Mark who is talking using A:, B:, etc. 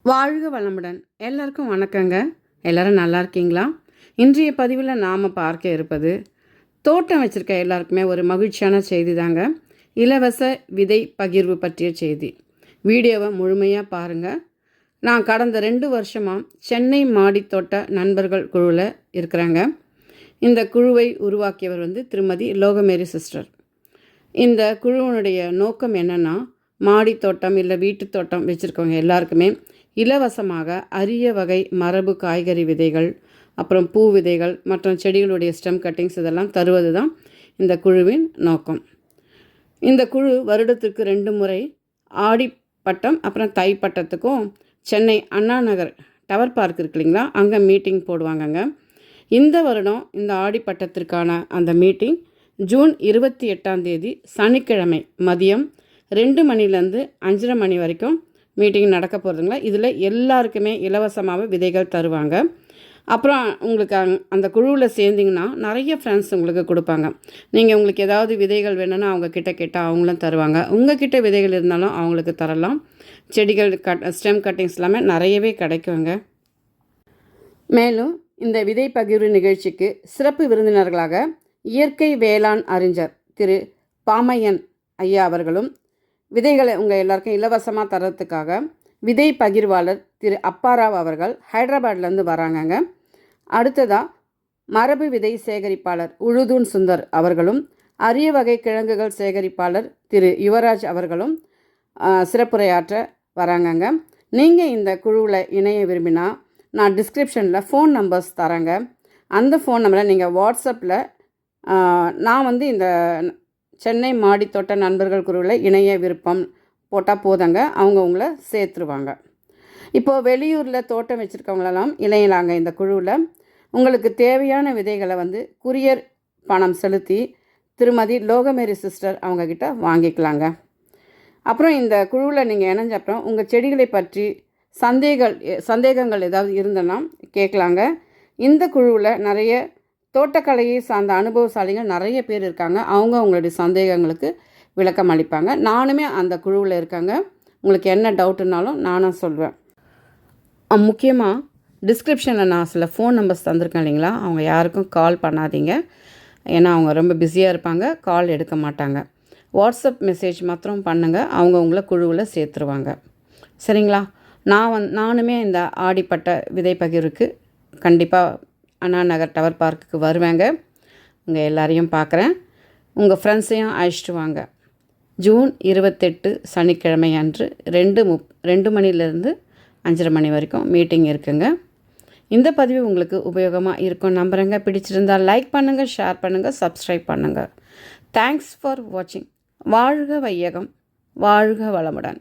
A: வாழ்க வளமுடன். எல்லாருக்கும் வணக்கங்க. எல்லோரும் நல்லா இருக்கீங்களா? இன்றைய பதிவில் நாம் பார்க்க இருப்பது தோட்டம் வச்சுருக்க எல்லாருக்குமே ஒரு மகிழ்ச்சியான செய்தி தாங்க. இலவச விதை பகிர்வு பற்றிய செய்தி. வீடியோவை முழுமையாக பாருங்கள். நான் கடந்த 2 வருஷமாக சென்னை மாடித்தோட்ட நண்பர்கள் குழுவில் இருக்கிறாங்க. இந்த குழுவை உருவாக்கியவர் திருமதி லோகமேரி சிஸ்டர். இந்த குழுவினுடைய நோக்கம் என்னென்னா, மாடி தோட்டம் இல்லை வீட்டு தோட்டம் வச்சுருக்கவங்க எல்லாருக்குமே இலவசமாக அரிய வகை மரபு காய்கறி விதைகள், அப்புறம் பூ விதைகள் மற்றும் செடிகளுடைய ஸ்டெம் கட்டிங்ஸ் இதெல்லாம் தருவது தான் இந்த குழுவின் நோக்கம். இந்த குழு வருடத்திற்கு 2 முறை ஆடிப்பட்டம் அப்புறம் தை பட்டத்துக்கும் சென்னை அண்ணா நகர் டவர் பார்க் இருக்கு இல்லைங்களா, அங்கே மீட்டிங் போடுவாங்கங்க. இந்த வருடம் இந்த ஆடிப்பட்டத்திற்கான அந்த மீட்டிங் ஜூன் 28ஆம் தேதி சனிக்கிழமை மதியம் 2 மணிலேருந்து 5:30 மணி வரைக்கும் மீட்டிங் நடக்க போகிறதுங்களா. இதில் எல்லாருக்குமே இலவசமாக விதைகள் தருவாங்க. அப்புறம் உங்களுக்கு அந்த குழுவில் சேர்ந்திங்கன்னா நிறைய ஃப்ரெண்ட்ஸ் உங்களுக்கு கொடுப்பாங்க. நீங்கள் உங்களுக்கு ஏதாவது விதைகள் வேணும்னா அவங்கக்கிட்ட கேட்டால் அவங்களும் தருவாங்க. உங்கள்கிட்ட விதைகள் இருந்தாலும் அவங்களுக்கு தரலாம். செடிகள் ஸ்டெம் கட்டிங்ஸ் எல்லாமே நிறையவே கிடைக்குங்க. மேலும் இந்த விதை பகிர்வு நிகழ்ச்சிக்கு சிறப்பு விருந்தினர்களாக இயற்கை வேளாண் அறிஞர் திரு பாமையன் ஐயா அவர்களும், விதைகளை உங்கள் எல்லாருக்கும் இலவசமாக தரத்துக்காக விதை பகிர்வாளர் திரு அப்பாராவ் அவர்கள் ஹைதராபாத்லேருந்து வராங்கங்க. அடுத்ததாக மரபு விதை சேகரிப்பாளர் உழுதூன் சுந்தர் அவர்களும், அரிய வகை கிழங்குகள் சேகரிப்பாளர் திரு யுவராஜ் அவர்களும் சிறப்புரையாற்ற வராங்கங்க. நீங்கள் இந்த குழுவில் இணைய விரும்பினா நான் டிஸ்கிரிப்ஷனில் ஃபோன் நம்பர்ஸ் தரேங்க. அந்த ஃபோன் நம்பரை நீங்கள் வாட்ஸ்அப்பில் நான் இந்த சென்னை மாடித்தோட்ட நண்பர்கள் குழுவில் இணைய விருப்பம் போட்டால் போதாங்க, அவங்க உங்களை சேர்த்துருவாங்க. இப்போது வெளியூரில் தோட்டம் வச்சுருக்கவங்களெல்லாம் இணையலாங்க. இந்த குழுவில் உங்களுக்கு தேவையான விதைகளை குரியர் பணம் செலுத்தி திருமதி லோகமேரி சிஸ்டர் அவங்கக்கிட்ட வாங்கிக்கலாங்க. அப்புறம் இந்த குழுவில் நீங்கள் இணைஞ்ச அப்புறம் உங்கள் செடிகளை பற்றி சந்தேகங்கள் ஏதாவது இருந்தனா கேட்கலாங்க. இந்த குழுவில் நிறைய தோட்டக்கலையை சார்ந்த அனுபவசாலிகள் நிறைய பேர் இருக்காங்க. அவங்க உங்களுடைய சந்தேகங்களுக்கு விளக்கம் அளிப்பாங்க. நானுமே அந்த குழுவில் இருக்காங்க. உங்களுக்கு என்ன டவுட்டுனாலும் நானும் சொல்வேன். முக்கியமாக டிஸ்கிரிப்ஷனில் நான் சில ஃபோன் நம்பர்ஸ் தந்திருக்கேன் இல்லைங்களா, அவங்க யாருக்கும் கால் பண்ணாதீங்க. ஏன்னா அவங்க ரொம்ப பிஸியாக இருப்பாங்க, கால் எடுக்க மாட்டாங்க. வாட்ஸ்அப் மெசேஜ் மாத்திரம் பண்ணுங்கள், அவங்க உங்களை குழுவில் சேர்த்துருவாங்க. சரிங்களா? நானுமே இந்த ஆடிப்பட்ட விதை பகிர்வுக்கு கண்டிப்பாக அண்ணா நகர் டவர் பார்க்குக்கு வருவேங்க. உங்கள் எல்லாரையும் பார்க்குறேன். உங்கள் ஃப்ரெண்ட்ஸையும் அழைச்சிட்டு வாங்க. ஜூன் 28 சனிக்கிழமை அன்று 2 மணிலேருந்து 5:30 மணி வரைக்கும் மீட்டிங் இருக்குங்க. இந்த பதிவு உங்களுக்கு உபயோகமாக இருக்கும் நம்புகிறேங்க. பிடிச்சிருந்தால் லைக் பண்ணுங்கள், ஷேர் பண்ணுங்கள், சப்ஸ்கிரைப் பண்ணுங்கள். தேங்க்ஸ் ஃபார் வாட்சிங். வாழ்க வையகம், வாழ்க வளமுடன்.